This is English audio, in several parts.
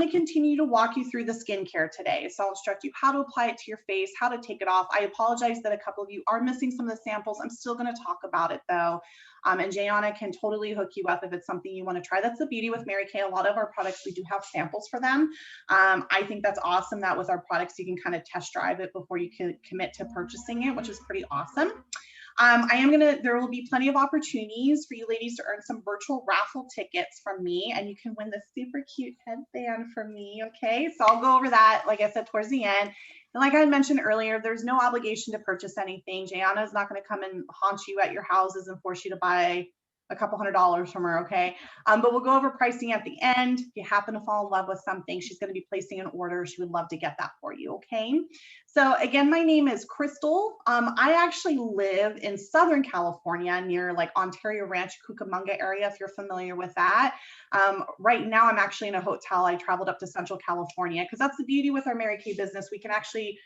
going to continue to walk you through the skincare today. So I'll instruct you how to apply it to your face, how to take it off. I apologize that a couple of you are missing some of the samples. I'm still going to talk about it though. And Jaiana can totally hook you up if it's something you want to try. That's the beauty with Mary Kay. A lot of our products, we do have samples for them. I think that's awesome that with our products, you can kind of test drive it before you can commit to purchasing it, which is pretty awesome. There will be plenty of opportunities for you ladies to earn some virtual raffle tickets from me, and you can win this super cute headband from me, okay? So I'll go over that, like I said, towards the end. And like I mentioned earlier, there's no obligation to purchase anything. Jaiana is not gonna come and haunt you at your houses and force you to buy a couple $100 from her, okay? But we'll go over pricing at the end. If you happen to fall in love with something, she's gonna be placing an order. She would love to get that for you, okay? So again, my name is Crystal. I actually live in Southern California near like Ontario Ranch, Cucamonga area, if you're familiar with that. Right now, I'm actually in a hotel. I traveled up to Central California because that's the beauty with our Mary Kay business. We can actually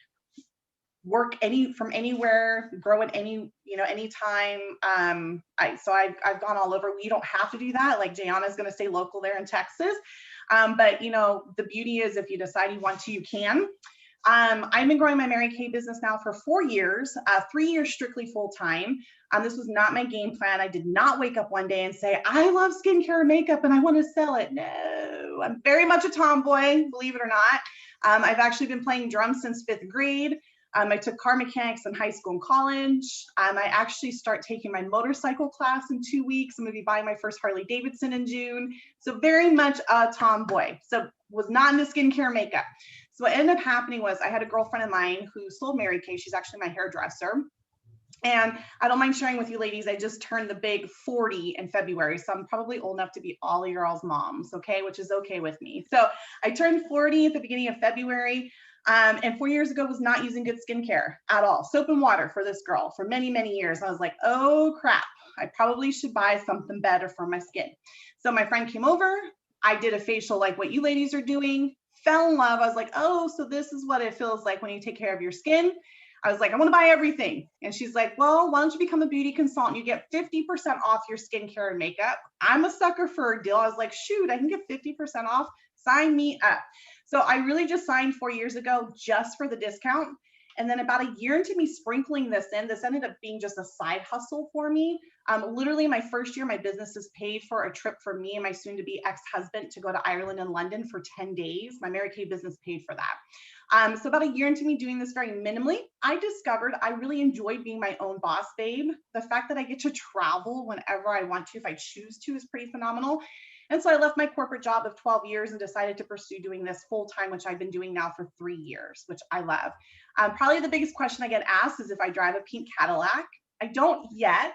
work from anywhere, grow at anytime. So I've gone all over. We don't have to do that. Like Jaiana is going to stay local there in Texas. But the beauty is if you decide you want to, you can. I've been growing my Mary Kay business now for 4 years, 3 years strictly full time. This was not my game plan. I did not wake up one day and say, I love skincare and makeup and I want to sell it. No, I'm very much a tomboy, believe it or not. I've actually been playing drums since 5th grade. I took car mechanics in high school and college. I actually start taking my motorcycle class in 2 weeks. I'm going to be buying my first Harley Davidson in June. So very much a tomboy. So was not into skincare makeup. So what ended up happening was I had a girlfriend of mine who sold Mary Kay. She's actually my hairdresser. And I don't mind sharing with you ladies, I just turned the big 40 in February. So I'm probably old enough to be all of your all's moms, okay? Which is okay with me. So I turned 40 at the beginning of February. And 4 years ago was not using good skincare at all. Soap and water for this girl for many, many years. I was like, oh crap, I probably should buy something better for my skin. So my friend came over, I did a facial like what you ladies are doing, fell in love. I was like, oh, so this is what it feels like when you take care of your skin. I was like, I want to buy everything. And she's like, well, why don't you become a beauty consultant? You get 50% off your skincare and makeup. I'm a sucker for a deal. I was like, shoot, I can get 50% off. Sign me up. So I really just signed 4 years ago just for the discount. And then about a year into me sprinkling this ended up being just a side hustle for me. Literally my first year, my business is paid for a trip for me and my soon to be ex-husband to go to Ireland and London for 10 days. My Mary Kay business paid for that. So about a year into me doing this very minimally, I discovered I really enjoy being my own boss, babe. The fact that I get to travel whenever I want to, if I choose to, is pretty phenomenal. And so I left my corporate job of 12 years and decided to pursue doing this full time, which I've been doing now for 3 years, which I love. Probably the biggest question I get asked is if I drive a pink Cadillac. I don't yet,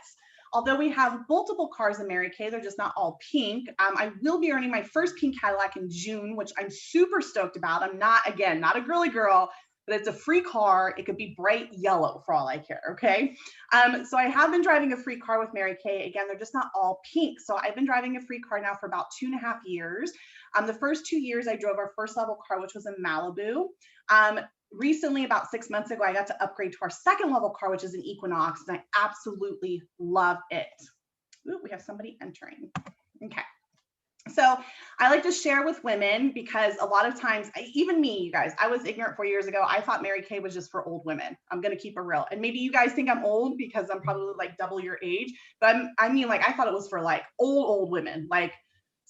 although we have multiple cars in Mary Kay, they're just not all pink. I will be earning my first pink Cadillac in June, which I'm super stoked about. I'm not a girly girl, but it's a free car. It could be bright yellow for all I care, okay? So I have been driving a free car with Mary Kay. Again, they're just not all pink. So I've been driving a free car now for about 2.5 years. The first 2 years I drove our first level car, which was in Malibu. Recently, about 6 months ago, I got to upgrade to our second level car, which is an Equinox, and I absolutely love it. Ooh, we have somebody entering. Okay. So I like to share with women because a lot of times, even me, you guys, I was ignorant 4 years ago. I thought Mary Kay was just for old women. I'm going to keep it real. And maybe you guys think I'm old because I'm probably like double your age. But I mean, like, I thought it was for like old women, like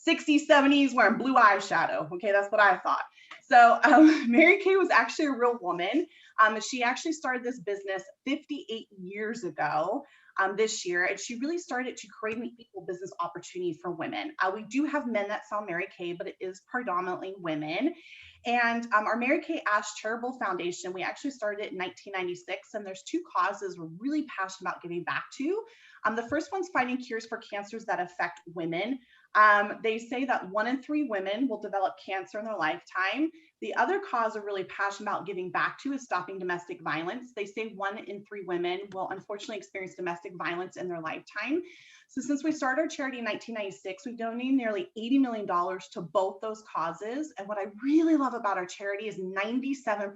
60s, 70s wearing blue eyeshadow. Okay, that's what I thought. So Mary Kay was actually a real woman. She actually started this business 58 years ago. This year, and she really started to create an equal business opportunity for women. We do have men that sell Mary Kay, but it is predominantly women. And our Mary Kay Ash Charitable Foundation, we actually started it in 1996, and there's 2 causes we're really passionate about giving back to. The first one's finding cures for cancers that affect women. They say that 1 in 3 women will develop cancer in their lifetime. The other cause we're really passionate about giving back to is stopping domestic violence. They say 1 in 3 women will unfortunately experience domestic violence in their lifetime. So since we started our charity in 1996, we've donated nearly $80 million to both those causes. And what I really love about our charity is 97%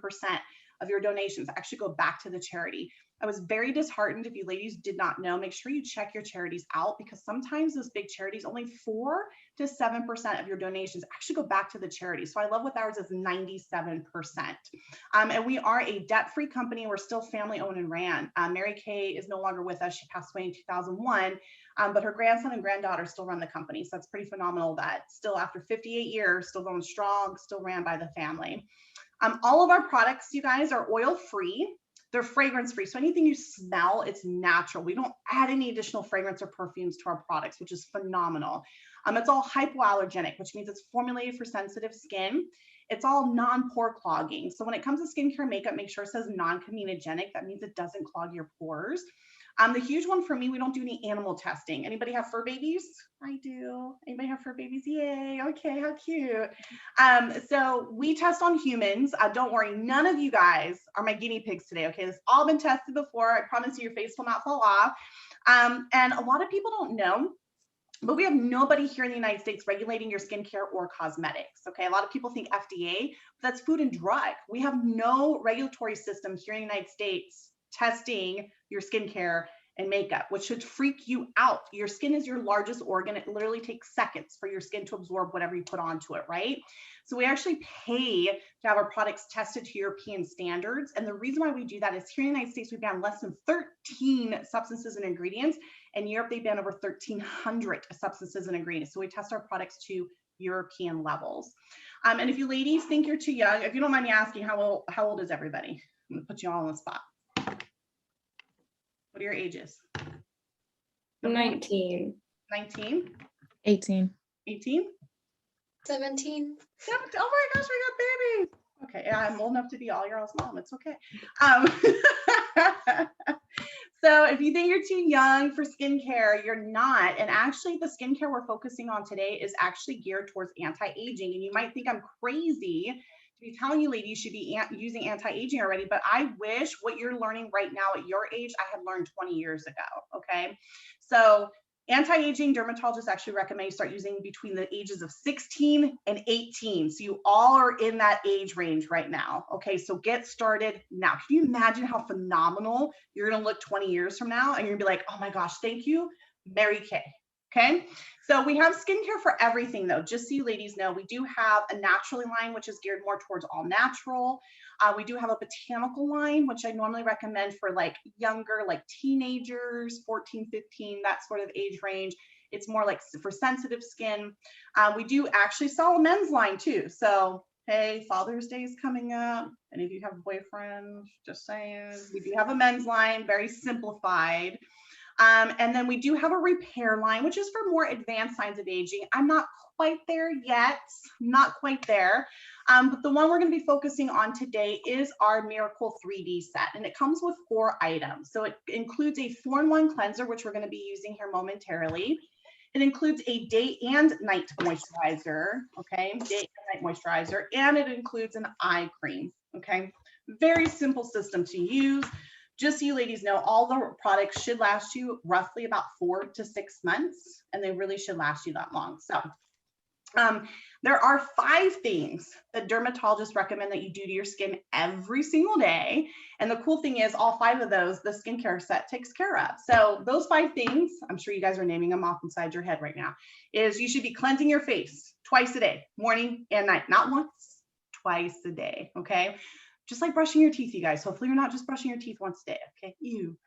of your donations actually go back to the charity. I was very disheartened. If you ladies did not know, make sure you check your charities out, because sometimes those big charities, only 4 to 7% of your donations actually go back to the charity. So I love what ours is 97%. And we are a debt-free company. We're still family owned and ran. Mary Kay is no longer with us. She passed away in 2001, but her grandson and granddaughter still run the company. So that's pretty phenomenal that still after 58 years, still going strong, still ran by the family. All of our products, you guys, are oil-free. They're fragrance-free. So anything you smell, it's natural. We don't add any additional fragrance or perfumes to our products, which is phenomenal. It's all hypoallergenic, which means it's formulated for sensitive skin. It's all non-pore clogging. So when it comes to skincare makeup, make sure it says non-comedogenic. That means it doesn't clog your pores. The huge one for me, we don't do any animal testing. Anybody have fur babies? I do. Anybody have fur babies? Yay. Okay, how cute. So we test on humans. Don't worry, none of you guys are my guinea pigs today. Okay, this has all been tested before. I promise you your face will not fall off. And a lot of people don't know, but we have nobody here in the United States regulating your skincare or cosmetics. Okay, a lot of people think FDA, but that's Food and Drug. We have no regulatory system here in the United States testing your skincare and makeup, which should freak you out. Your skin is your largest organ. It literally takes seconds for your skin to absorb whatever you put onto it, right? So we actually pay to have our products tested to European standards. And the reason why we do that is here in the United States, we ban less than 13 substances and ingredients. In Europe, they ban over 1,300 substances and ingredients. So we test our products to European levels. And if you ladies think you're too young, if you don't mind me asking, how old is everybody? I'm gonna put you all on the spot. What are your ages? 19. 19? 18. 18? 17. Oh my gosh, we got babies. Okay, yeah, I'm old enough to be all your all's mom. It's okay. So if you think you're too young for skincare, you're not. And actually the skincare we're focusing on today is actually geared towards anti-aging. And you might think I'm crazy to be telling you ladies should be using anti-aging already, but I wish what you're learning right now at your age, I had learned 20 years ago, okay? So anti-aging dermatologists actually recommend you start using between the ages of 16 and 18. So you all are in that age range right now, okay? So get started now. Can you imagine how phenomenal you're gonna look 20 years from now? And you're gonna be like, oh my gosh, thank you, Mary Kay. Okay, so we have skincare for everything though, just so you ladies know. We do have a naturally line, which is geared more towards all natural. We do have a botanical line, which I normally recommend for like younger, like teenagers, 14, 15, that sort of age range. It's more like for sensitive skin. We do actually sell a men's line too. So, hey, Father's Day is coming up. And if you have boyfriends, just saying, we do have a men's line, very simplified. And then we do have a repair line, which is for more advanced signs of aging. I'm not quite there yet, not quite there. But the one we're going to be focusing on today is our Miracle 3D set. And it comes with 4 items. So it includes a 4-in-1 cleanser, which we're going to be using here momentarily. It includes a day and night moisturizer, okay? Day and night moisturizer. And it includes an eye cream, okay? Very simple system to use. Just so you ladies know, all the products should last you roughly about 4 to 6 months, and they really should last you that long. So there are 5 things that dermatologists recommend that you do to your skin every single day. And the cool thing is all 5 of those, the skincare set takes care of. So those 5 things, I'm sure you guys are naming them off inside your head right now, is you should be cleansing your face twice a day, morning and night, not once, twice a day, okay? Just like brushing your teeth, you guys. Hopefully you're not just brushing your teeth once a day, okay? Ew.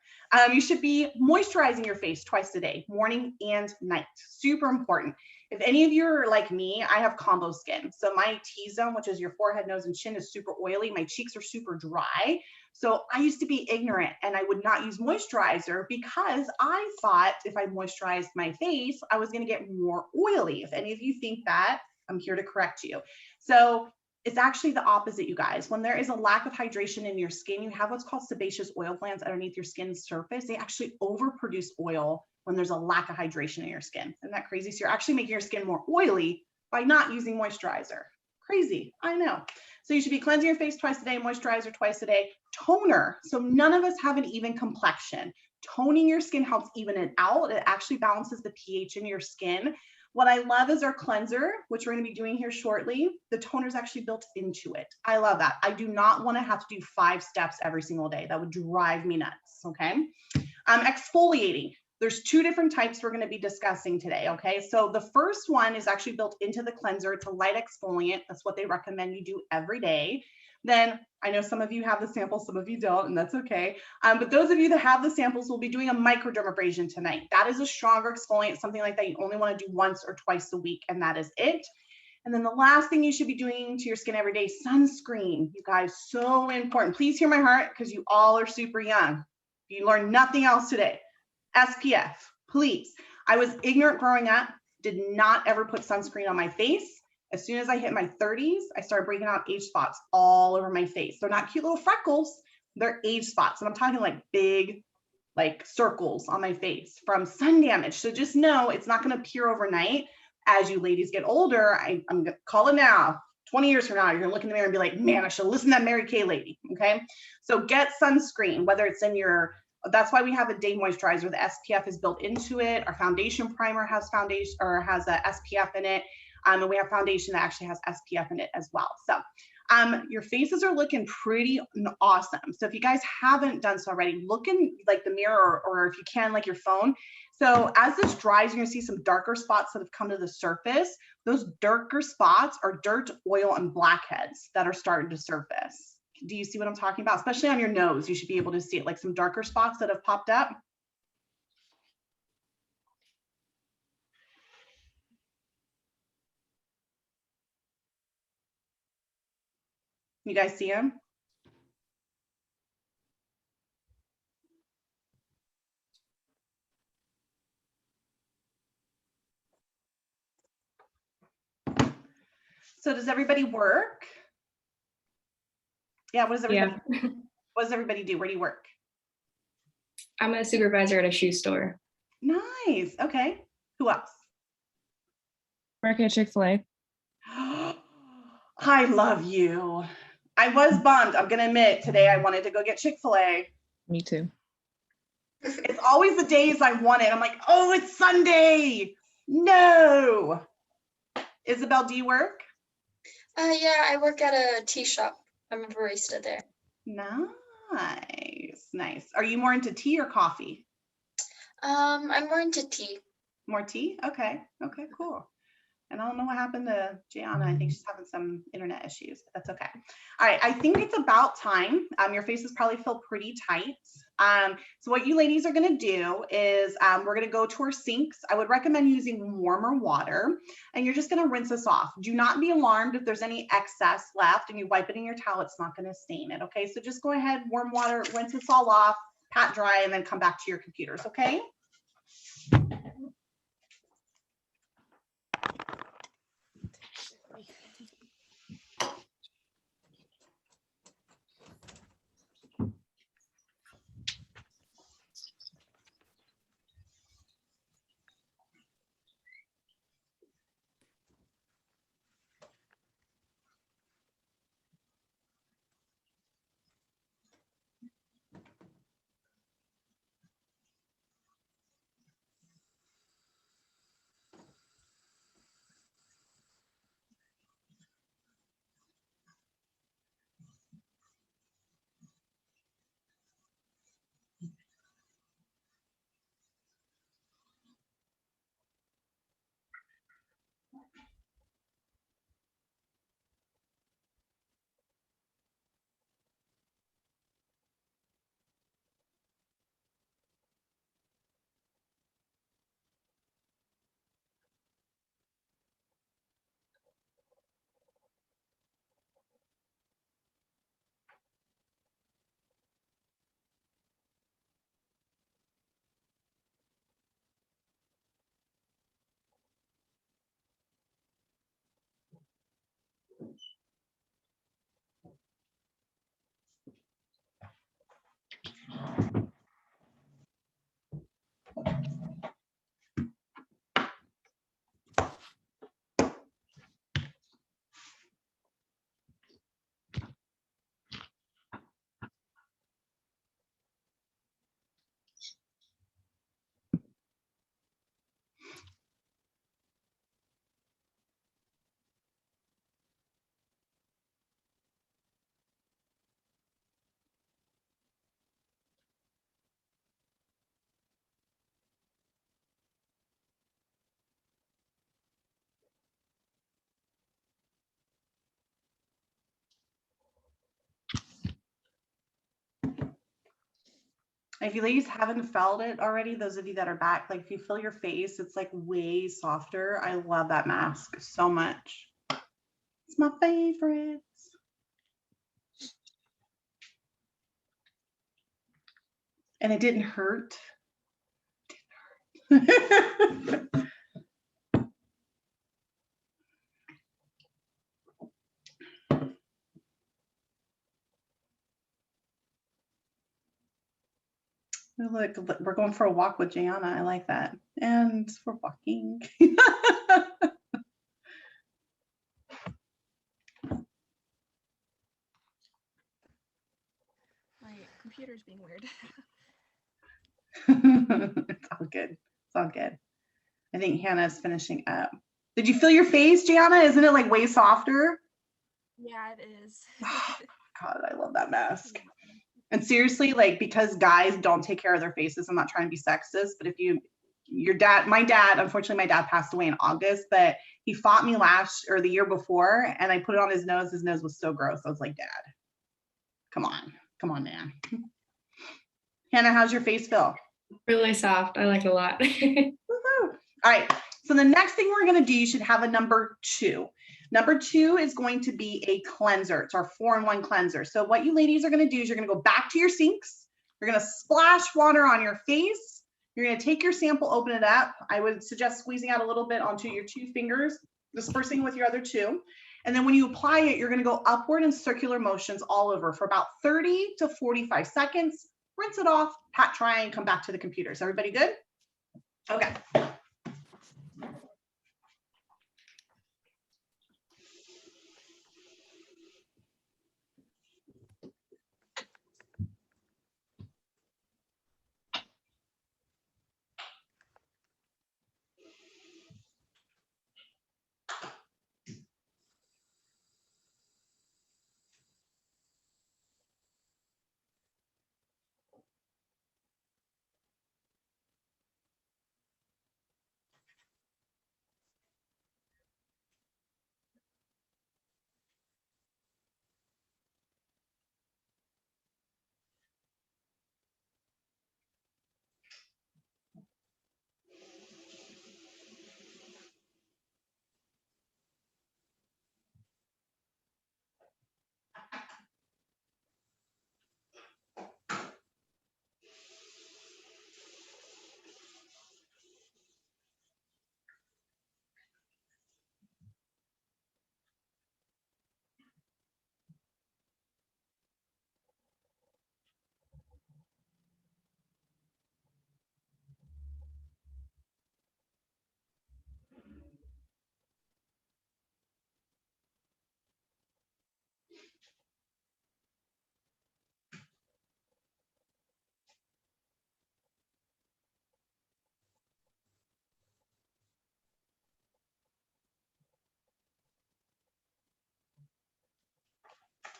You should be moisturizing your face twice a day, morning and night. Super important. If any of you are like me, I have combo skin. So my T-zone, which is your forehead, nose, and chin, is super oily. My cheeks are super dry. So I used to be ignorant and I would not use moisturizer because I thought if I moisturized my face, I was gonna get more oily. If any of you think that, I'm here to correct you. So it's actually the opposite, you guys. When there is a lack of hydration in your skin, you have what's called sebaceous oil glands underneath your skin's surface. They actually overproduce oil when there's a lack of hydration in your skin. Isn't that crazy? So you're actually making your skin more oily by not using moisturizer. Crazy, I know. So you should be cleansing your face twice a day, moisturizer twice a day, toner. So none of us have an even complexion. Toning your skin helps even it out. It actually balances the pH in your skin. What I love is our cleanser, which we're going to be doing here shortly. The toner is actually built into it. I love that. I do not want to have to do 5 steps every single day. That would drive me nuts, okay? Exfoliating. There's 2 different types we're going to be discussing today, okay? So the first one is actually built into the cleanser. It's a light exfoliant. That's what they recommend you do every day. Then I know some of you have the samples, some of you don't, and that's okay. But those of you that have the samples will be doing a microdermabrasion tonight. That is a stronger exfoliant, something like that you only want to do once or twice a week, and that is it. And then the last thing you should be doing to your skin every day, sunscreen. You guys, so important. Please hear my heart because you all are super young. You learned nothing else today. SPF, please. I was ignorant growing up, did not ever put sunscreen on my face. As soon as I hit my 30s, I started breaking out age spots all over my face. They're not cute little freckles, they're age spots. And I'm talking like big, like circles on my face from sun damage. So just know it's not going to appear overnight. As you ladies get older, I'm going to call it now. 20 years from now, you're going to look in the mirror and be like, man, I should listen to that Mary Kay lady. Okay. So get sunscreen, whether it's in your, that's why we have a day moisturizer. The SPF is built into it. Our foundation primer has foundation or has a SPF in it. And we have foundation that actually has SPF in it as well. So your faces are looking pretty awesome. So if you guys haven't done so already, look in like the mirror or if you can, like your phone. So as this dries, you're gonna see some darker spots that have come to the surface. Those darker spots are dirt, oil, and blackheads that are starting to surface. Do you see what I'm talking about? Especially on your nose, you should be able to see it, like some darker spots that have popped up. You guys see them? So does everybody work? Yeah, what does everybody, what does everybody do? Where do you work? I'm a supervisor at a shoe store. Nice. Okay. Who else? Work at Chick-fil-A. I love you. I was bummed. I'm going to admit today I wanted to go get Chick-fil-A. Me too. It's always the days I want it. I'm like, oh, it's Sunday. No. Isabel, do you work? Yeah, I work at a tea shop. I'm a barista there. Nice. Nice. Are you more into tea or coffee? I'm more into tea. More tea? Okay. Okay, cool. And I don't know what happened to Jaiana. I think she's having some internet issues, but that's okay. All right, I think it's about time. Your faces probably feel pretty tight. So what you ladies are gonna do is we're gonna go to our sinks. I would recommend using warmer water, and you're just gonna rinse this off. Do not be alarmed if there's any excess left and you wipe it in your towel, it's not gonna stain it, okay? So just go ahead, warm water, rinse this all off, pat dry, and then come back to your computers, okay? If you ladies haven't felt it already, those of you that are back, like if you feel your face, it's like way softer. I love that mask so much. It's my favorite. And it didn't hurt. Look, we're going for a walk with Jaiana. I like that. And we're walking. My computer's being weird. It's all good. It's all good. I think Hannah's finishing up. Did you feel your face, Jaiana? Isn't it like way softer? Yeah, it is. Oh, God, I love that mask. And seriously, like, because guys don't take care of their faces, I'm not trying to be sexist, but if my dad, unfortunately, my dad passed away in August, but he fought me the year before, and I put it on his nose. His nose was so gross. I was like, Dad, come on, man. Hannah, how's your face feel? Really soft. I like it a lot. Woo-hoo. All right. So the next thing we're going to do, you should have a number 2. Number 2 is going to be a cleanser. It's our 4-in-1 cleanser. So what you ladies are going to do is you're going to go back to your sinks. You're going to splash water on your face. You're going to take your sample, open it up. I would suggest squeezing out a little bit onto your 2 fingers, dispersing with your other 2. And then when you apply it, you're going to go upward in circular motions all over for about 30 to 45 seconds. Rinse it off, pat dry, and come back to the computer. Is everybody good? Okay.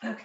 Okay.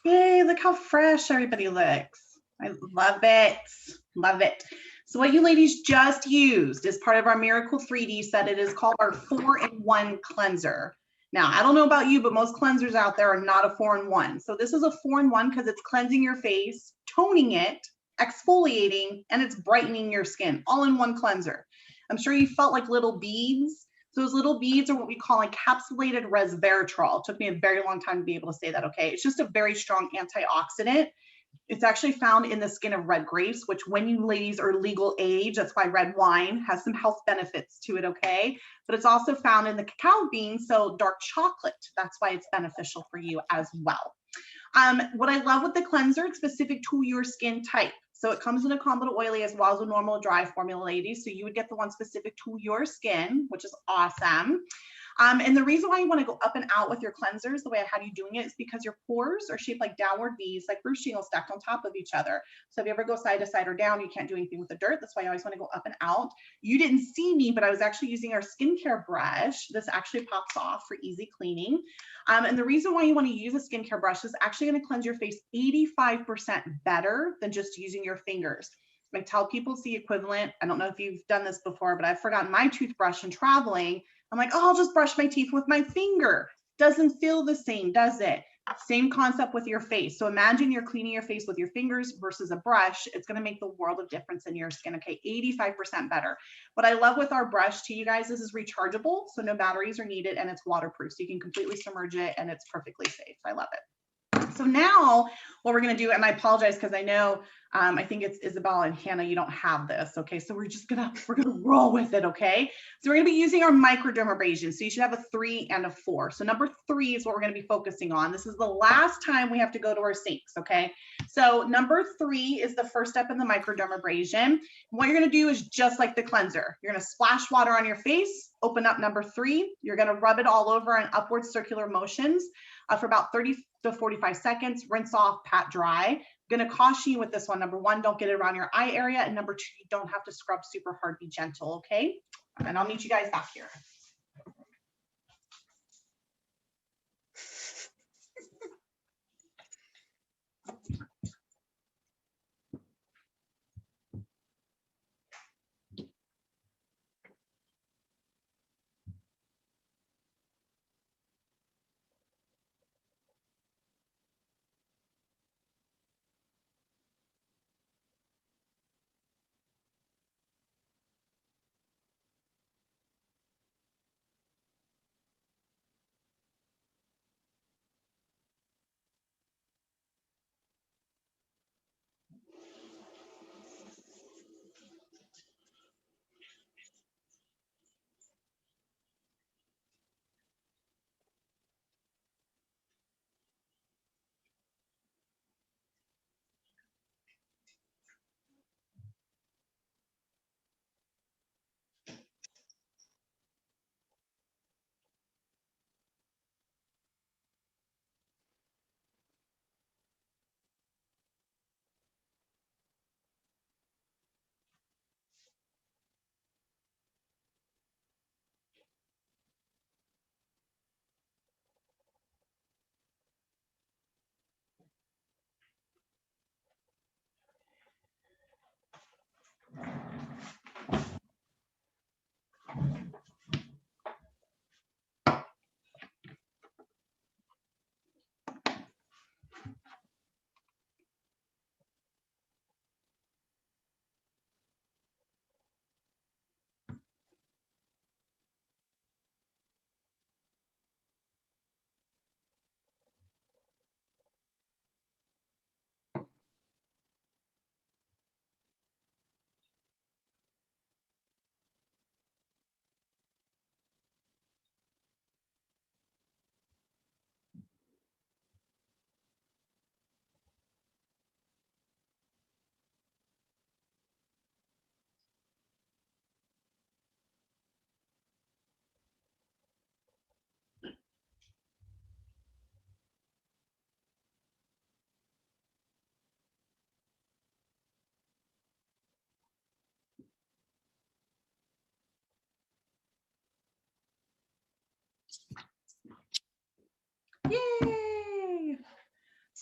Yay, look how fresh everybody looks. I love it. Love it. So what you ladies just used is part of our Miracle 3D set. It is called our 4-in-1 cleanser. Now, I don't know about you, but most cleansers out there are not a 4-in-1. So this is a 4-in-1 because it's cleansing your face, toning it, exfoliating, and it's brightening your skin all in one cleanser. I'm sure you felt like little beads. Those little beads are what we call encapsulated resveratrol. It took me a very long time to be able to say that, okay? It's just a very strong antioxidant. It's actually found in the skin of red grapes, which when you ladies are legal age, that's why red wine has some health benefits to it, okay? But it's also found in the cacao beans, so dark chocolate. That's why it's beneficial for you as well. What I love with the cleanser, it's specific to your skin type. So it comes in a combo oily as well as a normal dry formula, ladies. So you would get the one specific to your skin, which is awesome. And the reason why you want to go up and out with your cleansers, the way I had you doing it, is because your pores are shaped like downward V's, like roof shingles stacked on top of each other. So if you ever go side to side or down, you can't do anything with the dirt. That's why you always want to go up and out. You didn't see me, but I was actually using our skincare brush. This actually pops off for easy cleaning. And the reason why you want to use a skincare brush is actually going to cleanse your face 85% better than just using your fingers. I tell people it's the equivalent. I don't know if you've done this before, but I've forgotten my toothbrush and traveling. I'm like, oh, I'll just brush my teeth with my finger. Doesn't feel the same, does it? Same concept with your face. So imagine you're cleaning your face with your fingers versus a brush. It's going to make the world of difference in your skin. Okay, 85% better. What I love with our brush to you guys, this is rechargeable. So no batteries are needed and it's waterproof. So you can completely submerge it and it's perfectly safe. I love it. So now what we're going to do, and I apologize because I know I think it's Isabel and Hannah, you don't have this. Okay, so we're gonna roll with it. Okay, so we're gonna be using our microdermabrasion. So you should have a 3 and a 4. So number 3 is what we're gonna be focusing on. This is the last time we have to go to our sinks. Okay, so number 3 is the first step in the microdermabrasion. What you're gonna do is just like the cleanser. You're gonna splash water on your face, open up number 3. You're gonna rub it all over in upward circular motions for about 30 to 45 seconds, rinse off, pat dry. I'm gonna caution you with this one. Number 1, don't get it around your eye area. And number 2, you don't have to scrub super hard, be gentle, okay? And I'll meet you guys back here.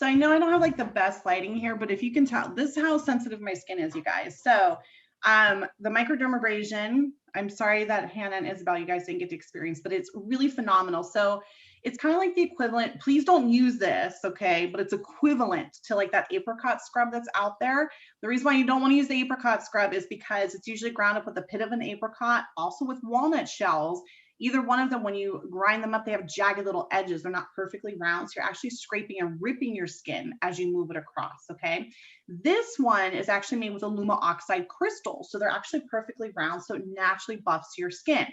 So I know I don't have like the best lighting here, but if you can tell, this is how sensitive my skin is, you guys. So the microdermabrasion, I'm sorry that Hannah and Isabel, you guys didn't get to experience, but it's really phenomenal. So it's kind of like the equivalent, please don't use this, okay? But it's equivalent to like that apricot scrub that's out there. The reason why you don't want to use the apricot scrub is because it's usually ground up with the pit of an apricot, also with walnut shells. Either one of them, when you grind them up, they have jagged little edges. They're not perfectly round. So you're actually scraping and ripping your skin as you move it across, okay? This one is actually made with aluma oxide crystals. So they're actually perfectly round. So it naturally buffs your skin.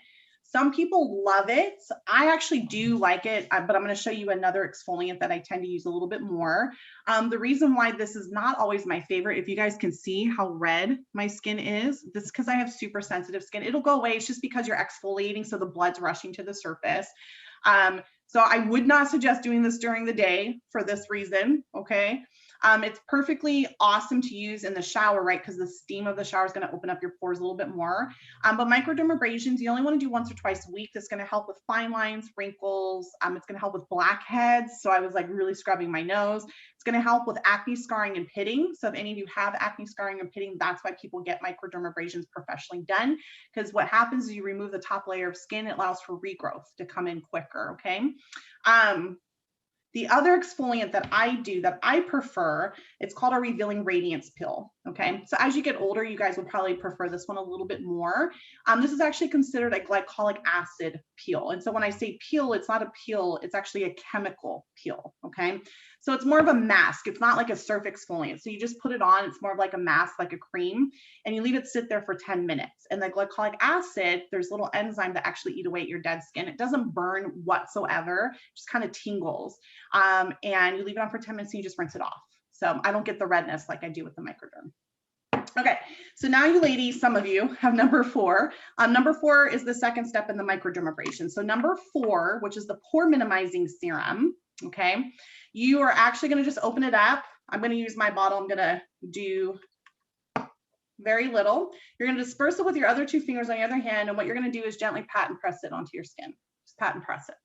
Some people love it. I actually do like it, but I'm going to show you another exfoliant that I tend to use a little bit more. The reason why this is not always my favorite, if you guys can see how red my skin is, this is because I have super sensitive skin. It'll go away. It's just because you're exfoliating, so the blood's rushing to the surface. So I would not suggest doing this during the day for this reason, okay? It's perfectly awesome to use in the shower, right? Because the steam of the shower is going to open up your pores a little bit more. But microdermabrasions, you only want to do once or twice a week. That's going to help with fine lines, wrinkles. It's going to help with blackheads. So I was like really scrubbing my nose. It's going to help with acne scarring and pitting. So if any of you have acne scarring and pitting, that's why people get microdermabrasions professionally done. Because what happens is you remove the top layer of skin, it allows for regrowth to come in quicker, okay? The other exfoliant that I do that I prefer, it's called a Revealing Radiance Peel, okay? So as you get older, you guys will probably prefer this one a little bit more. This is actually considered a glycolic acid peel. And so when I say peel, it's not a peel, it's actually a chemical peel, okay? So it's more of a mask. It's not like a surface exfoliant. So you just put it on, it's more of like a mask, like a cream, and you leave it sit there for 10 minutes. And the glycolic acid, there's little enzyme that actually eat away at your dead skin. It doesn't burn whatsoever, just kind of tingles. And you leave it on for 10 minutes and you just rinse it off. So I don't get the redness like I do with the microderm. Okay, so now you ladies, some of you have number 4. Number 4 is the second step in the microdermabrasion. So number 4, which is the pore minimizing serum, okay, you are actually going to just open it up. I'm going to use my bottle. I'm going to do very little. You're going to disperse it with your other 2 fingers on your other hand. And what you're going to do is gently pat and press it onto your skin. Just pat and press it.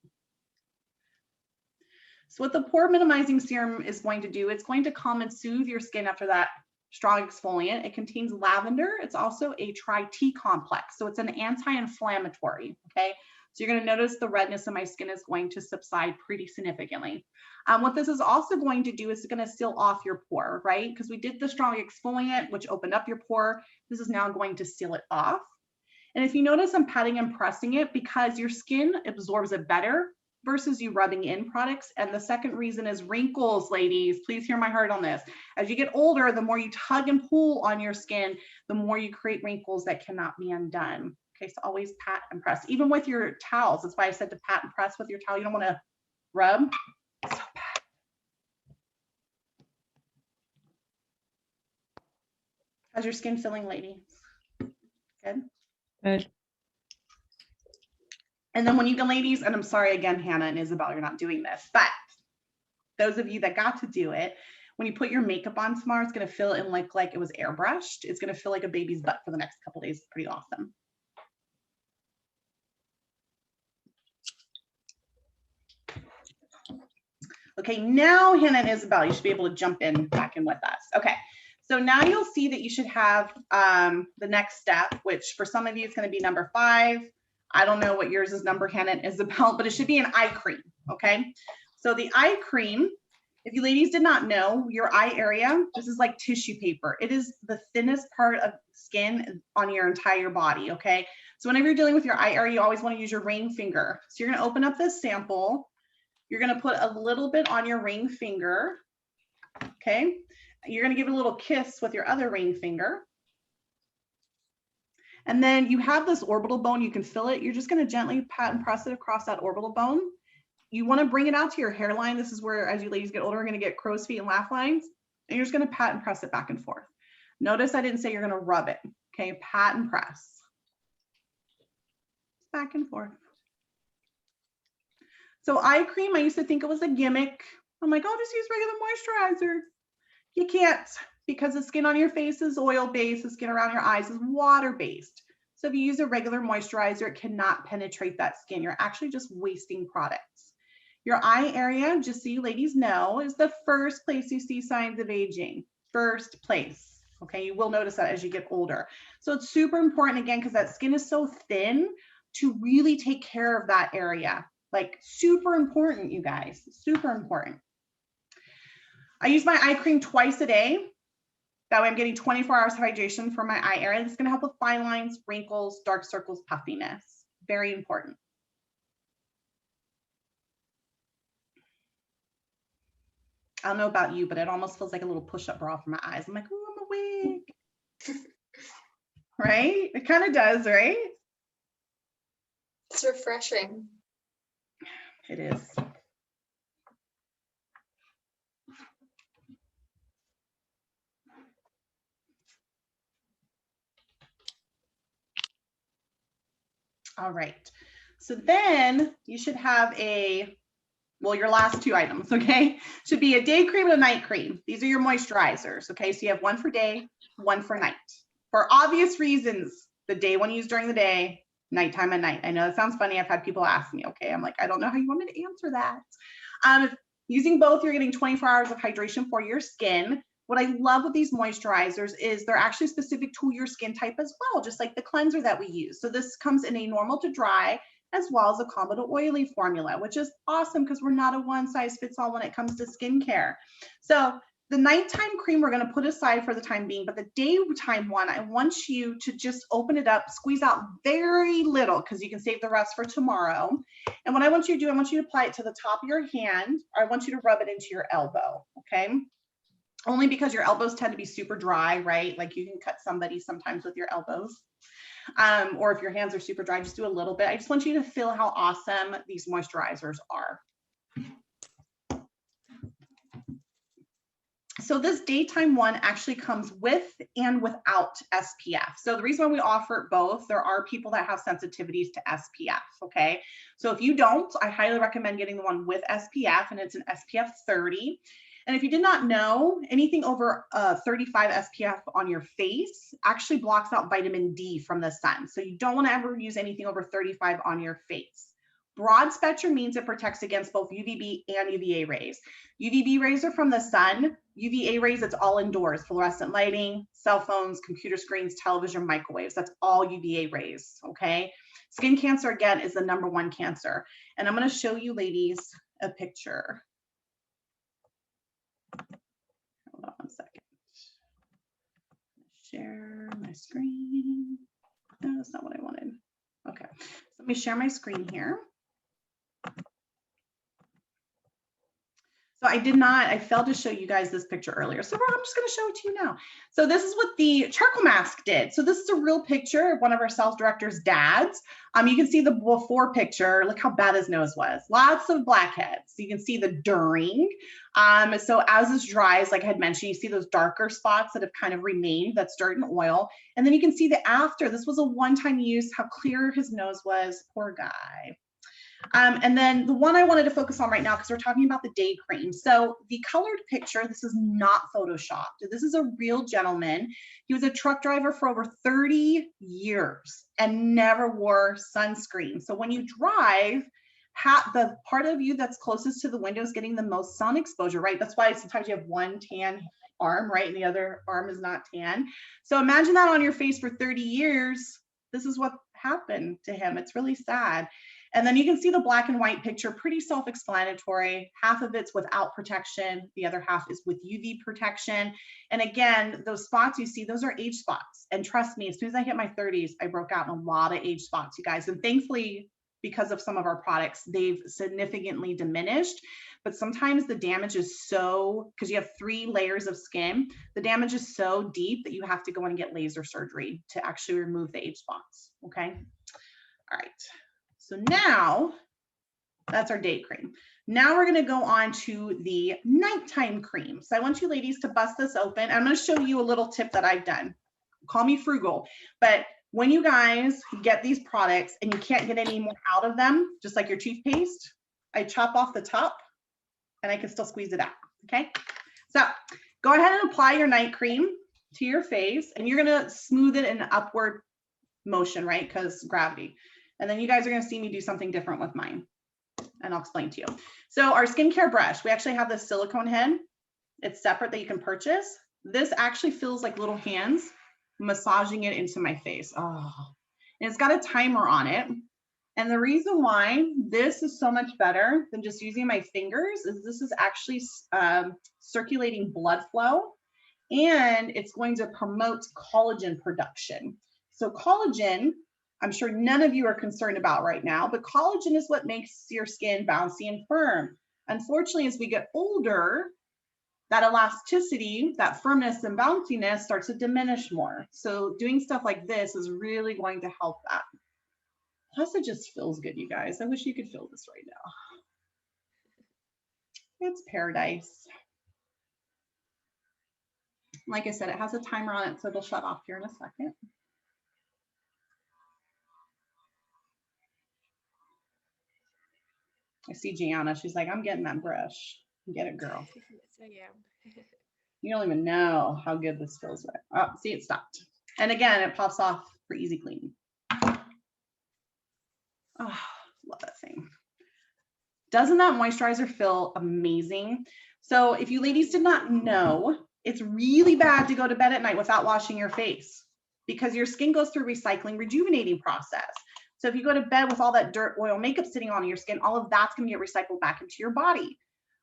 So what the pore minimizing serum is going to do, it's going to calm and soothe your skin after that strong exfoliant. It contains lavender. It's also a tri-T complex. So it's an anti-inflammatory, okay? So you're going to notice the redness in my skin is going to subside pretty significantly. What this is also going to do is it's going to seal off your pore, right? Because we did the strong exfoliant, which opened up your pore. This is now going to seal it off. And if you notice, I'm patting and pressing it because your skin absorbs it better versus you rubbing in products. And the second reason is wrinkles, ladies. Please hear my heart on this. As you get older, the more you tug and pull on your skin, the more you create wrinkles that cannot be undone. Okay, so always pat and press, even with your towels. That's why I said to pat and press with your towel. You don't want to rub. So pat. How's your skin feeling, ladies? Good? Good. And then when you can, ladies, and I'm sorry again, Hannah and Isabel, you're not doing this, but those of you that got to do it, when you put your makeup on tomorrow, it's going to feel and look like it was airbrushed. It's going to feel like a baby's butt for the next couple of days. It's pretty awesome. Okay, now Hannah and Isabel, you should be able to jump in back in with us. Okay, so now you'll see that you should have the next step, which for some of you, it's going to be number 5. I don't know what yours is number, Hannah and Isabel, but it should be an eye cream, okay? So the eye cream, if you ladies did not know, your eye area, this is like tissue paper. It is the thinnest part of skin on your entire body, okay? So whenever you're dealing with your eye area, you always want to use your ring finger. So you're going to open up this sample. You're going to put a little bit on your ring finger, okay? You're going to give it a little kiss with your other ring finger. And then you have this orbital bone, you can feel it. You're just going to gently pat and press it across that orbital bone. You want to bring it out to your hairline. This is where, as you ladies get older, you're going to get crow's feet and laugh lines. And you're just going to pat and press it back and forth. Notice I didn't say you're going to rub it. Okay, pat and press. Back and forth. So eye cream, I used to think it was a gimmick. I'm like, I'll just use regular moisturizer. You can't, because the skin on your face is oil-based, the skin around your eyes is water-based. So if you use a regular moisturizer, it cannot penetrate that skin. You're actually just wasting products. Your eye area, just so you ladies know, is the first place you see signs of aging. First place. Okay, you will notice that as you get older. So it's super important, again, because that skin is so thin, to really take care of that area. Like, super important, you guys, super important. I use my eye cream twice a day. That way I'm getting 24 hours of hydration for my eye area. This is gonna help with fine lines, wrinkles, dark circles, puffiness. Very important. I don't know about you, but it almost feels like a little push-up bra for my eyes. I'm like, oh, I'm awake. Right? It kind of does, right? It's refreshing. It is. All right. So then you should have well, your last two items, okay? Should be a day cream and a night cream. These are your moisturizers, okay? So you have one for day, one for night. For obvious reasons, the day one used during the day, nighttime at night. I know it sounds funny. I've had people ask me, okay? I'm like, I don't know how you want me to answer that. Using both, you're getting 24 hours of hydration for your skin. What I love with these moisturizers is they're actually specific to your skin type as well, just like the cleanser that we use. So this comes in a normal to dry, as well as a combo to oily formula, which is awesome because we're not a one size fits all when it comes to skincare. So the nighttime cream we're going to put aside for the time being, but the daytime one, I want you to just open it up, squeeze out very little because you can save the rest for tomorrow. And what I want you to do, I want you to apply it to the top of your hand, or I want you to rub it into your elbow, okay? Only because your elbows tend to be super dry, right? Like you can cut somebody sometimes with your elbows. Or if your hands are super dry, just do a little bit. I just want you to feel how awesome these moisturizers are. So this daytime one actually comes with and without SPF. So the reason why we offer both, there are people that have sensitivities to SPF, okay? So if you don't, I highly recommend getting the one with SPF, and it's an SPF 30. And if you did not know, anything over 35 SPF on your face actually blocks out vitamin D from the sun. So you don't want to ever use anything over 35 on your face. Broad spectrum means it protects against both UVB and UVA rays. UVB rays are from the sun. UVA rays, it's all indoors, fluorescent lighting, cell phones, computer screens, television, microwaves. That's all UVA rays, okay? Skin cancer, again, is the #1 cancer. And I'm going to show you ladies a picture. Hold on one second. Share my screen. No, that's not what I wanted. Okay, so let me share my screen here. So I failed to show you guys this picture earlier. So I'm just going to show it to you now. So this is what the charcoal mask did. So this is a real picture of one of our sales director's dads. You can see the before picture. Look how bad his nose was. Lots of blackheads. You can see the during. So as this dries, like I had mentioned, you see those darker spots that have kind of remained, that's dirt and oil. And then you can see the after. This was a one-time use, how clear his nose was. Poor guy. And then the one I wanted to focus on right now, because we're talking about the day cream. So the colored picture, this is not photoshopped. This is a real gentleman. He was a truck driver for over 30 years and never wore sunscreen. So when you drive, the part of you that's closest to the window is getting the most sun exposure, right? That's why sometimes you have one tan arm, right? And the other arm is not tan. So imagine that on your face for 30 years. This is what happened to him. It's really sad. And then you can see the black and white picture, pretty self-explanatory. Half of it's without protection. The other half is with UV protection. And again, those spots you see, those are age spots. And trust me, as soon as I hit my 30s, I broke out in a lot of age spots, you guys. And thankfully, because of some of our products, they've significantly diminished. But sometimes the damage is so, because you have 3 layers of skin, the damage is so deep that you have to go in and get laser surgery to actually remove the age spots, okay? All right. So now that's our day cream. Now we're going to go on to the nighttime cream. So I want you ladies to bust this open. I'm going to show you a little tip that I've done. Call me frugal, but when you guys get these products and you can't get any more out of them, just like your toothpaste, I chop off the top and I can still squeeze it out. Okay. So go ahead and apply your night cream to your face, and you're going to smooth it in an upward motion, right? Because gravity. And then you guys are going to see me do something different with mine. And and I'll explain to you. So our skincare brush, we actually have this silicone head. It's separate that you can purchase. This actually feels like little hands massaging it into my face. Oh, and it's got a timer on it. And the reason why this is so much better than just using my fingers is this is actually circulating blood flow, and it's going to promote collagen production. So collagen, I'm sure none of you are concerned about right now, but collagen is what makes your skin bouncy and firm. Unfortunately, as we get older, that elasticity, that firmness and bounciness starts to diminish more. So doing stuff like this is really going to help that. Plus it just feels good, you guys. I wish you could feel this right now. It's paradise. Like I said, it has a timer on it, so it'll shut off here in a second. I see Jaiana, she's like, I'm getting that brush. Get it, girl. Yes, I am. You don't even know how good this feels right. Oh, see, it stopped. And again, it pops off for easy cleaning. Oh, love that thing. Doesn't that moisturizer feel amazing? So if you ladies did not know, it's really bad to go to bed at night without washing your face because your skin goes through a recycling, rejuvenating process. So if you go to bed with all that dirt, oil, makeup sitting on your skin, all of that's going to get recycled back into your body.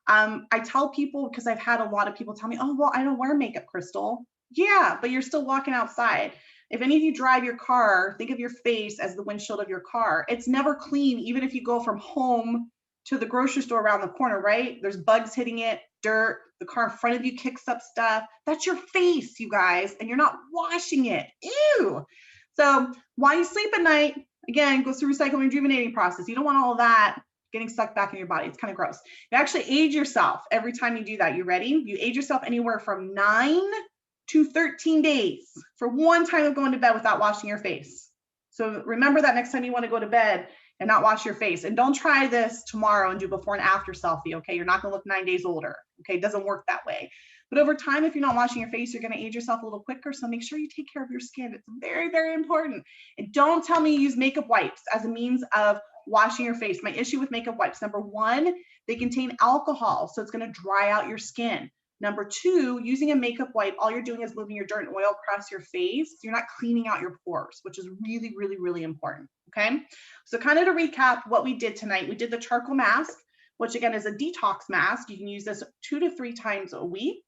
I tell people, because I've had a lot of people tell me, oh, well, I don't wear makeup, Crystal. Yeah, but you're still walking outside. If any of you drive your car, think of your face as the windshield of your car. It's never clean, even if you go from home to the grocery store around the corner, right? There's bugs hitting it, dirt, the car in front of you kicks up stuff. That's your face, you guys, and you're not washing it. Ew. So while you sleep at night, again, goes through recycling rejuvenating process. You don't want all that getting stuck back in your body. It's kind of gross. You actually age yourself every time you do that. You ready? You age yourself anywhere from 9 to 13 days for one time of going to bed without washing your face. So remember that next time you want to go to bed and not wash your face. And don't try this tomorrow and do before and after selfie, okay? You're not gonna look 9 days older, okay? It doesn't work that way. But over time, if you're not washing your face, you're gonna age yourself a little quicker. So make sure you take care of your skin. It's very, very important. And don't tell me you use makeup wipes as a means of washing your face. My issue with makeup wipes, number one, they contain alcohol, so it's gonna dry out your skin. Number two, using a makeup wipe, all you're doing is moving your dirt and oil across your face. You're not cleaning out your pores, which is really, really, really important, okay? So kind of to recap what we did tonight, we did the charcoal mask, which again is a detox mask. You can use this 2 to 3 times a week.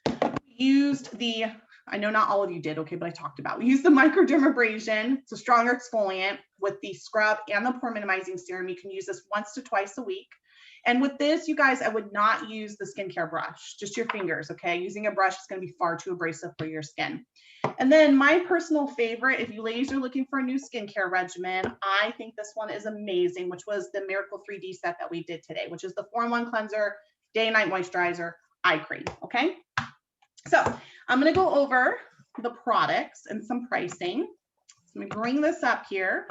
We used the, I know not all of you did, okay, but I talked about, we used the microdermabrasion, it's a stronger exfoliant with the scrub and the pore minimizing serum. You can use this once to twice a week. And with this, you guys, I would not use the skincare brush, just your fingers, okay? Using a brush is gonna be far too abrasive for your skin. And then my personal favorite, if you ladies are looking for a new skincare regimen, I think this one is amazing, which was the Miracle 3D set that we did today, which is the 4-in-1 cleanser, day and night moisturizer, eye cream, okay? So I'm gonna go over the products and some pricing. So I'm gonna bring this up here.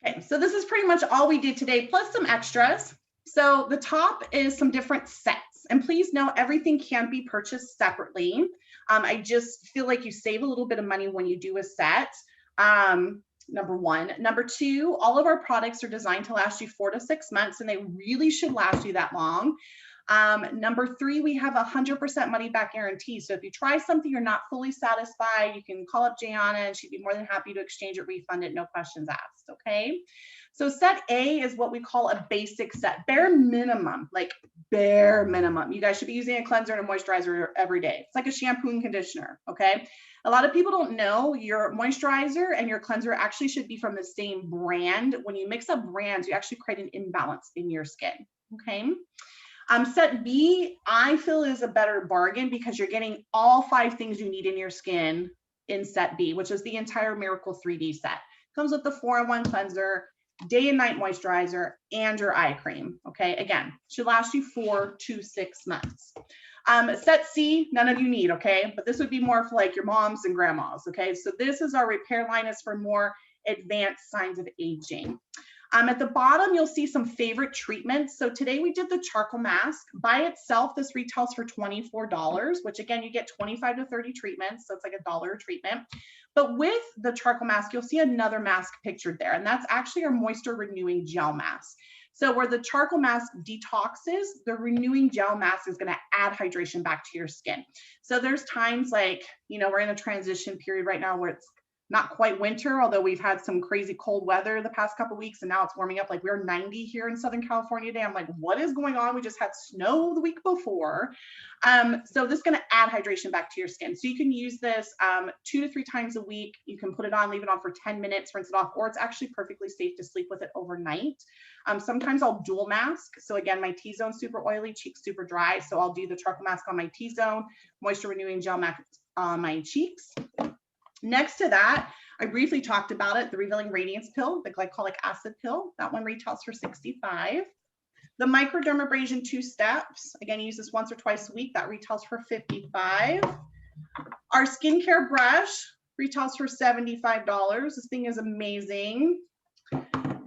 Okay, so this is pretty much all we did today, plus some extras. So the top is some different sets, and please know everything can be purchased separately. I just feel like you save a little bit of money when you do a set, number one. Number two, all of our products are designed to last you 4 to 6 months, and they really should last you that long. Number three, we have 100% money back guarantee. So if you try something you're not fully satisfied, you can call up Jaiana and she'd be more than happy to exchange it, refund it, no questions asked, okay? So set A is what we call a basic set, bare minimum, like bare minimum. You guys should be using a cleanser and a moisturizer every day. It's like a shampoo and conditioner, okay? A lot of people don't know your moisturizer and your cleanser actually should be from the same brand. When you mix up brands, you actually create an imbalance in your skin, okay? Set B, I feel is a better bargain because you're getting all 5 things you need in your skin in set B, which is the entire Miracle 3D set. Comes with the 4-in-1 cleanser, day and night moisturizer, and your eye cream, okay? Again, should last you 4 to 6 months. Set C, none of you need, okay? But this would be more for like your moms and grandmas, okay? So this is our repair line, is for more advanced signs of aging. At the bottom, you'll see some favorite treatments. So today we did the charcoal mask. By itself, this retails for $24, which again, you get 25 to 30 treatments. So it's like $1 a treatment. But with the charcoal mask, you'll see another mask pictured there. And that's actually our moisture renewing gel mask. So where the charcoal mask detoxes, the renewing gel mask is going to add hydration back to your skin. So there's times like, you know, we're in a transition period right now where it's not quite winter, although we've had some crazy cold weather the past couple of weeks, and now it's warming up. Like we're 90 here in Southern California today. I'm like, what is going on? We just had snow the week before. So this is going to add hydration back to your skin. So you can use this 2 to 3 times a week. You can put it on, leave it on for 10 minutes, rinse it off, or it's actually perfectly safe to sleep with it overnight. Sometimes I'll dual mask. So again, my T-zone super oily, cheeks super dry. So I'll do the charcoal mask on my T-zone, moisture renewing gel mask on my cheeks. Next to that, I briefly talked about it, the Revealing Radiance pill, the glycolic acid pill. That one retails for $65. The microdermabrasion 2 steps, again, use this once or twice a week. That retails for $55. Our skincare brush retails for $75. This thing is amazing.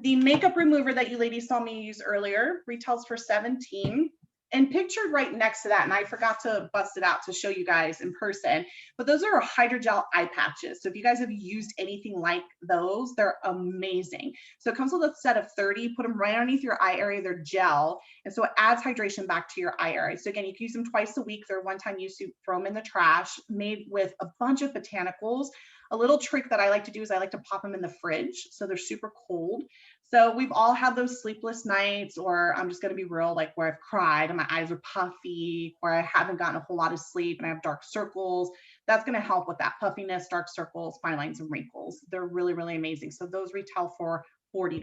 The makeup remover that you ladies saw me use earlier retails for $17. And pictured right next to that, and I forgot to bust it out to show you guys in person, but those are hydrogel eye patches. So if you guys have used anything like those, they're amazing. So it comes with a set of 30, put them right underneath your eye area, they're gel. And so it adds hydration back to your eye area. So again, you can use them twice a week. They're one-time use, you throw them in the trash, made with a bunch of botanicals. A little trick that I like to do is I like to pop them in the fridge. So they're super cold. So we've all had those sleepless nights, or I'm just going to be real, like where I've cried and my eyes are puffy, or I haven't gotten a whole lot of sleep and I have dark circles. That's going to help with that puffiness, dark circles, fine lines, and wrinkles. They're really, really amazing. So those retail for $40.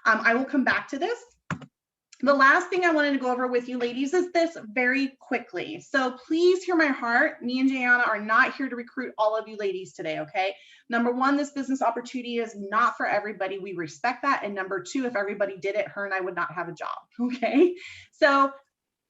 I will come back to this. The last thing I wanted to go over with you ladies is this very quickly. So please hear my heart. Me and Jaiana are not here to recruit all of you ladies today, okay? Number one, this business opportunity is not for everybody. We respect that. And number two, if everybody did it, her and I would not have a job, okay? So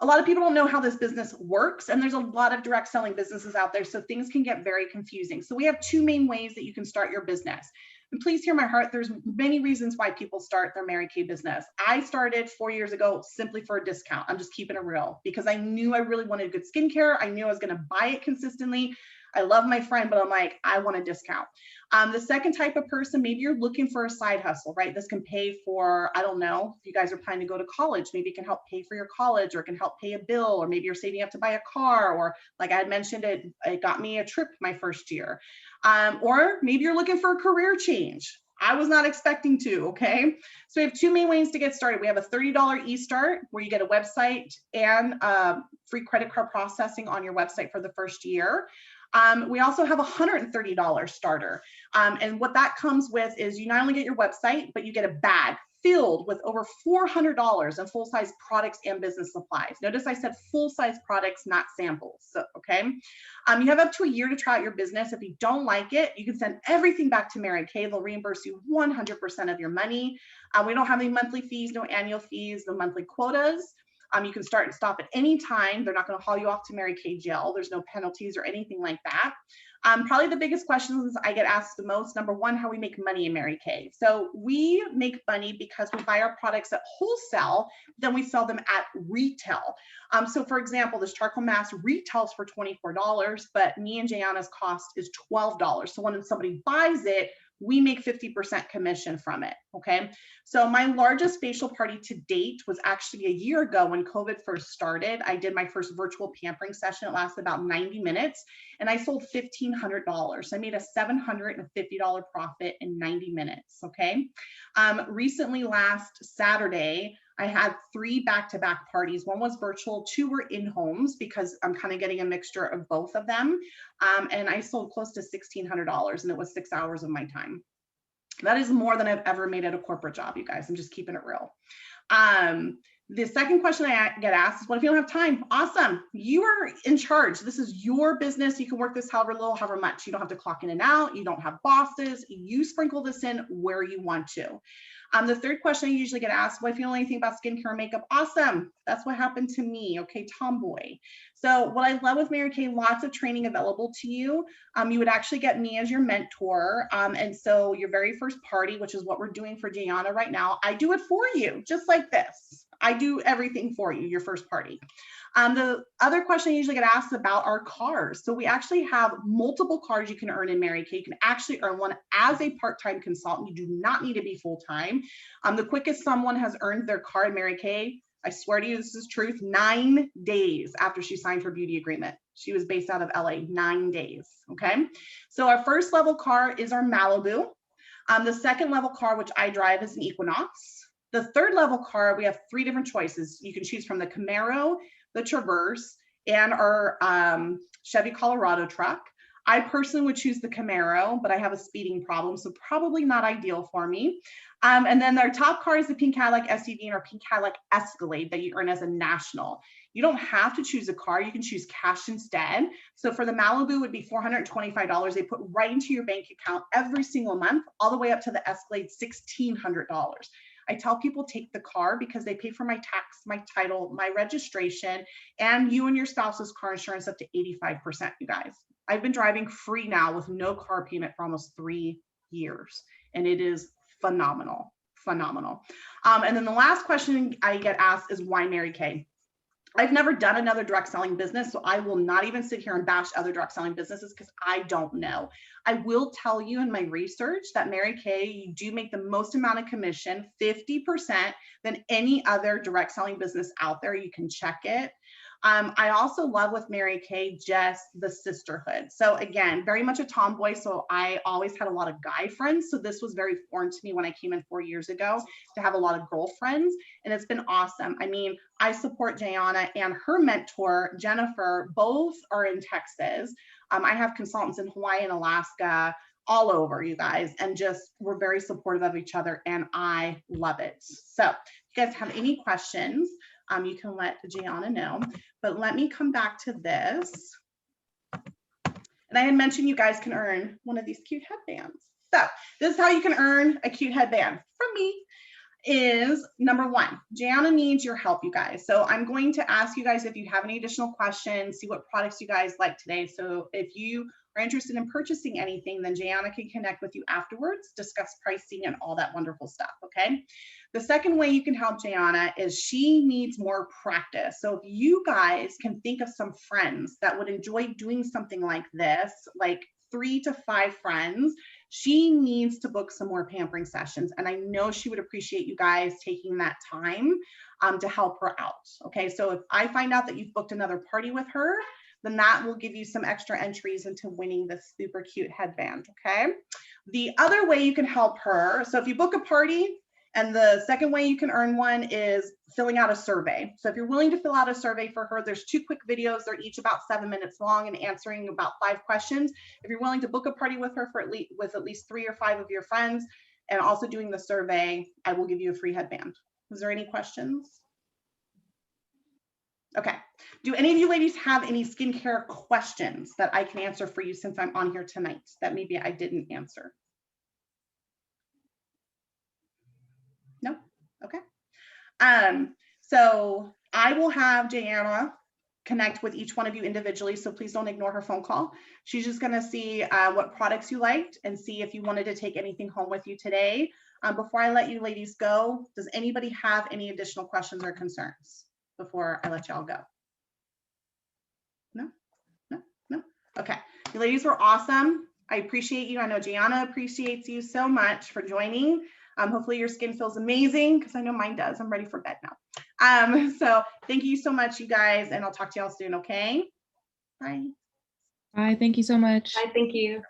a lot of people don't know how this business works, and there's a lot of direct selling businesses out there, so things can get very confusing. So we have 2 main ways that you can start your business. And please hear my heart, there's many reasons why people start their Mary Kay business. I started 4 years ago simply for a discount. I'm just keeping it real because I knew I really wanted good skincare. I knew I was gonna buy it consistently. I love my friend, but I'm like, I want a discount. The second type of person, maybe you're looking for a side hustle, right? This can pay for, I don't know, if you guys are planning to go to college, maybe it can help pay for your college, or it can help pay a bill, or maybe you're saving up to buy a car, or like I had mentioned, it got me a trip my first year. Or maybe you're looking for a career change. I was not expecting to, okay? So we have 2 main ways to get started. We have a $30 e-start where you get a website and free credit card processing on your website for the first year. We also have a $130 starter. And what that comes with is you not only get your website, but you get a bag filled with over $400 in full-size products and business supplies. Notice I said full-size products, not samples. So, okay. You have up to a year to try out your business. If you don't like it, you can send everything back to Mary Kay. They'll reimburse you 100% of your money. We don't have any monthly fees, no annual fees, no monthly quotas. You can start and stop at any time. They're not going to haul you off to Mary Kay jail. There's no penalties or anything like that. Probably the biggest questions I get asked the most, number one, how we make money in Mary Kay. So we make money because we buy our products at wholesale, then we sell them at retail. So for example, this charcoal mask retails for $24, but me and Jaiana's cost is $12. So when somebody buys it, we make 50% commission from it, okay? So my largest facial party to date was actually a year ago when COVID first started. I did my first virtual pampering session. It lasted about 90 minutes and I sold $1,500. I made a $750 profit in 90 minutes, okay? Recently, last Saturday, I had 3 back-to-back parties. 1 was virtual, 2 were in homes because I'm kind of getting a mixture of both of them. And I sold close to $1,600 and it was 6 hours of my time. That is more than I've ever made at a corporate job, you guys. I'm just keeping it real. The second question I get asked is, what if you don't have time? Awesome. You are in charge. This is your business. You can work this however little, however much. You don't have to clock in and out. You don't have bosses. You sprinkle this in where you want to. The third question I usually get asked, well, if you know anything about skincare and makeup, awesome. That's what happened to me. Okay, tomboy. So what I love with Mary Kay, lots of training available to you. You would actually get me as your mentor. And so your very first party, which is what we're doing for Jaiana right now, I do it for you, just like this. I do everything for you, your first party. The other question I usually get asked about are cars. So we actually have multiple cars you can earn in Mary Kay. You can actually earn one as a part-time consultant. You do not need to be full-time. The quickest someone has earned their car in Mary Kay, I swear to you, this is truth, 9 days after she signed her beauty agreement. She was based out of LA, 9 days, okay? So our first level car is our Malibu. The second level car, which I drive, is an Equinox. The third level car, we have 3 different choices. You can choose from the Camaro, the Traverse, and our Chevy Colorado truck. I personally would choose the Camaro, but I have a speeding problem, so probably not ideal for me. And then our top car is the pink Cadillac SUV and our pink Cadillac Escalade that you earn as a national. You don't have to choose a car, you can choose cash instead. So for the Malibu would be $425. They put right into your bank account every single month, all the way up to the Escalade, $1,600. I tell people take the car because they pay for my tax, my title, my registration, and you and your spouse's car insurance up to 85%, you guys. I've been driving free now with no car payment for almost 3 years, and it is phenomenal, phenomenal. And then the last question I get asked is why Mary Kay? I've never done another direct selling business, so I will not even sit here and bash other direct selling businesses because I don't know. I will tell you in my research that Mary Kay, you do make the most amount of commission, 50%, than any other direct selling business out there. You can check it. I also love with Mary Kay just the sisterhood. So again, very much a tomboy. So I always had a lot of guy friends. So this was very foreign to me when I came in 4 years ago to have a lot of girlfriends, and it's been awesome. I mean, I support Jaiana and her mentor, Jennifer, both are in Texas. I have consultants in Hawaii and Alaska, all over, you guys, and just we're very supportive of each other, and I love it. So if you guys have any questions, you can let Jaiana know, but let me come back to this. And I had mentioned you guys can earn one of these cute headbands. So this is how you can earn a cute headband from me. Is number 1, Jaiana needs your help, you guys. So I'm going to ask you guys if you have any additional questions, see what products you guys like today. So if you are interested in purchasing anything, then Jaiana can connect with you afterwards, discuss pricing and all that wonderful stuff, okay? The second way you can help Jaiana is she needs more practice. So if you guys can think of some friends that would enjoy doing something like this, like 3 to 5 friends, she needs to book some more pampering sessions. And I know she would appreciate you guys taking that time to help her out. Okay, so if I find out that you've booked another party with her, then that will give you some extra entries into winning this super cute headband, okay? The other way you can help her, so if you book a party, and the second way you can earn one is filling out a survey. So if you're willing to fill out a survey for her, there's 2 quick videos. They're each about 7 minutes long and answering about 5 questions. If you're willing to book a party with her for with at least 3 or 5 of your friends and also doing the survey, I will give you a free headband. Is there any questions? Okay. Do any of you ladies have any skincare questions that I can answer for you since I'm on here tonight that maybe I didn't answer? No? Okay. So I will have Jaiana connect with each one of you individually, so please don't ignore her phone call. She's just going to see what products you liked and see if you wanted to take anything home with you today. Before I let you ladies go, does anybody have any additional questions or concerns before I let y'all go? No? No? No? Okay. You ladies were awesome. I appreciate you. I know Jaiana appreciates you so much for joining. Hopefully your skin feels amazing because I know mine does. I'm ready for bed now. So thank you so much, you guys, and I'll talk to y'all soon, okay? Bye. Bye. Thank you so much. Bye, thank you.